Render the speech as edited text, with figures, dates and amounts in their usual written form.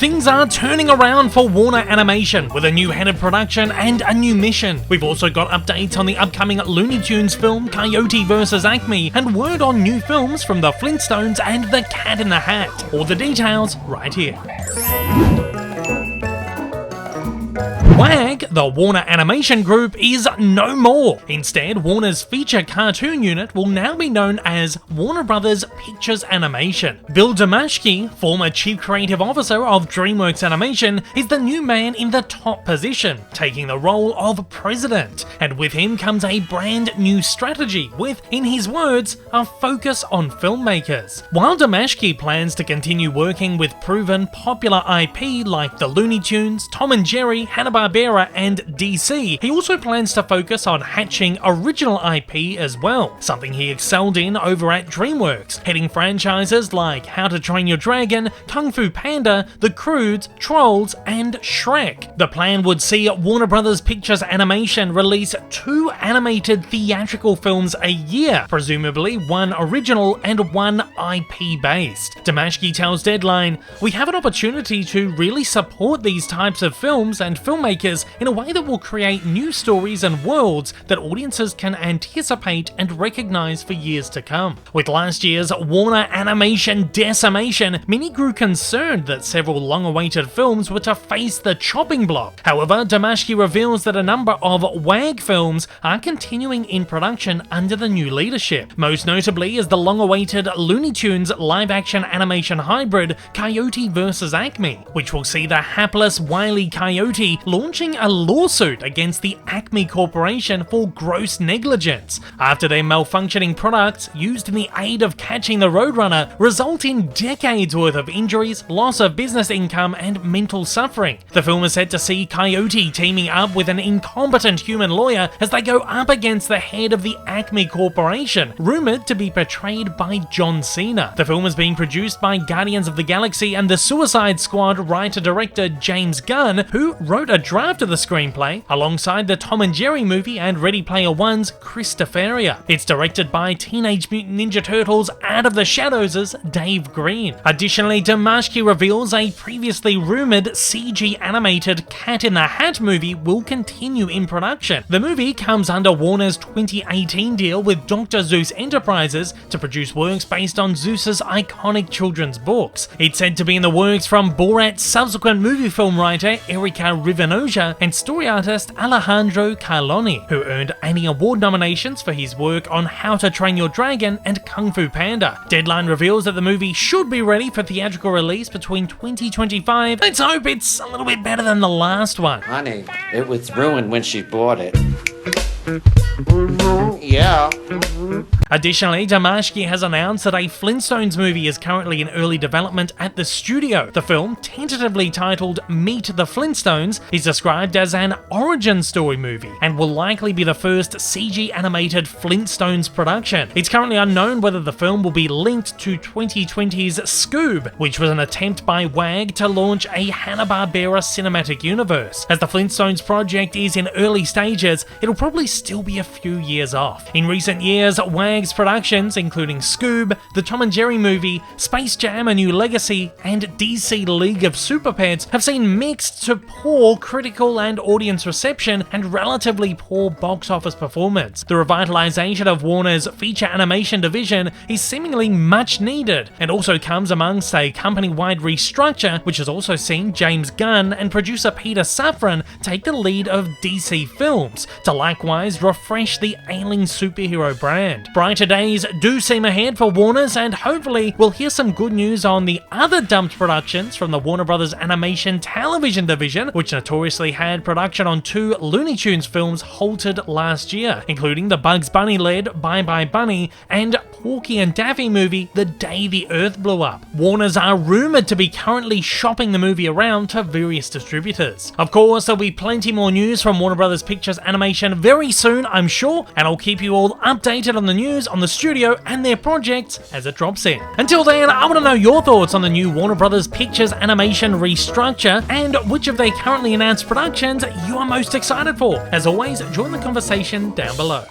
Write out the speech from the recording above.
Things are turning around for Warner Animation with a new head of production and a new mission. We've also got updates on the upcoming Looney Tunes film Coyote vs. Acme and word on new films from the Flintstones and the Cat in the Hat. All the details right here. WAG, the Warner Animation Group, is no more. Instead, Warner's feature cartoon unit will now be known as Warner Brothers Pictures Animation. Bill Damashki, former Chief Creative Officer of DreamWorks Animation, is the new man in the top position, taking the role of president. And with him comes a brand new strategy with, in his words, a focus on filmmakers. While Damashki plans to continue working with proven popular IP like the Looney Tunes, Tom and Jerry, Hanna-Barbera and DC, he also plans to focus on hatching original IP as well, something he excelled in over at DreamWorks, heading franchises like How to Train Your Dragon, Kung Fu Panda, The Croods, Trolls, and Shrek. The plan would see Warner Brothers Pictures Animation release 2 animated theatrical films a year, presumably one original and one IP-based. Damashki tells Deadline, "We have an opportunity to really support these types of films and filmmakers in a way that will create new stories and worlds that audiences can anticipate and recognize for years to come." With last year's Warner Animation decimation, many grew concerned that several long-awaited films were to face the chopping block. However, Damashki reveals that a number of WAG films are continuing in production under the new leadership. Most notably is the long-awaited Looney Tunes live-action animation hybrid Coyote vs. Acme, which will see the hapless Wile E. Coyote launching a lawsuit against the Acme Corporation for gross negligence after their malfunctioning products used in the aid of catching the Roadrunner result in decades worth of injuries, loss of business income, and mental suffering. The film is set to see Coyote teaming up with an incompetent human lawyer as they go up against the head of the Acme Corporation, rumored to be portrayed by John Cena. The film is being produced by Guardians of the Galaxy and the Suicide Squad writer-director James Gunn, who wrote a draft of the screenplay alongside the Tom and Jerry movie and Ready Player One's Chris Deferia. It's directed by Teenage Mutant Ninja Turtles Out of the Shadows' Dave Green. Additionally, Damashki reveals a previously rumored CG animated Cat in the Hat movie will continue in production. The movie comes under Warner's 2018 deal with Dr. Zeus Enterprises to produce works based on Zeus's iconic children's books. It's said to be in the works from Borat's subsequent movie film writer Erika Rivenoja and story artist Alejandro Carloni, who earned Annie Award nominations for his work on How to Train Your Dragon and Kung Fu Panda. Deadline reveals that the movie should be ready for theatrical release between 2025. Let's hope it's a little bit better than the last one. Honey, it was ruined when she bought it. Yeah. Additionally, Damashki has announced that a Flintstones movie is currently in early development at the studio. The film, tentatively titled Meet the Flintstones, is described as an origin story movie and will likely be the first CG animated Flintstones production. It's currently unknown whether the film will be linked to 2020's Scoob, which was an attempt by WAG to launch a Hanna-Barbera cinematic universe. As the Flintstones project is in early stages, it'll probably still be a few years off. In recent years, WAG's productions, including Scoob, the Tom and Jerry movie, Space Jam: A New Legacy, and DC League of Super Pets, have seen mixed to poor critical and audience reception and relatively poor box office performance. The revitalization of Warner's feature animation division is seemingly much needed, and also comes amongst a company-wide restructure which has also seen James Gunn and producer Peter Safran take the lead of DC films to likewise refresh the ailing superhero brand. Brighter days do seem ahead for Warner's, and hopefully we'll hear some good news on the other dumped productions from the Warner Brothers Animation television division, which notoriously had production on 2 Looney Tunes films halted last year, including the Bugs Bunny-led Bye Bye Bunny and Porky and Daffy movie The Day the Earth Blew Up. Warners are rumored to be currently shopping the movie around to various distributors. Of course, there'll be plenty more news from Warner Brothers Pictures Animation very soon, I'm sure, and I'll keep you all updated on the news on the studio and their projects as it drops in. Until then, I want to know your thoughts on the new Warner Brothers Pictures Animation restructure and which of their currently announced productions you are most excited for. As always, join the conversation down below.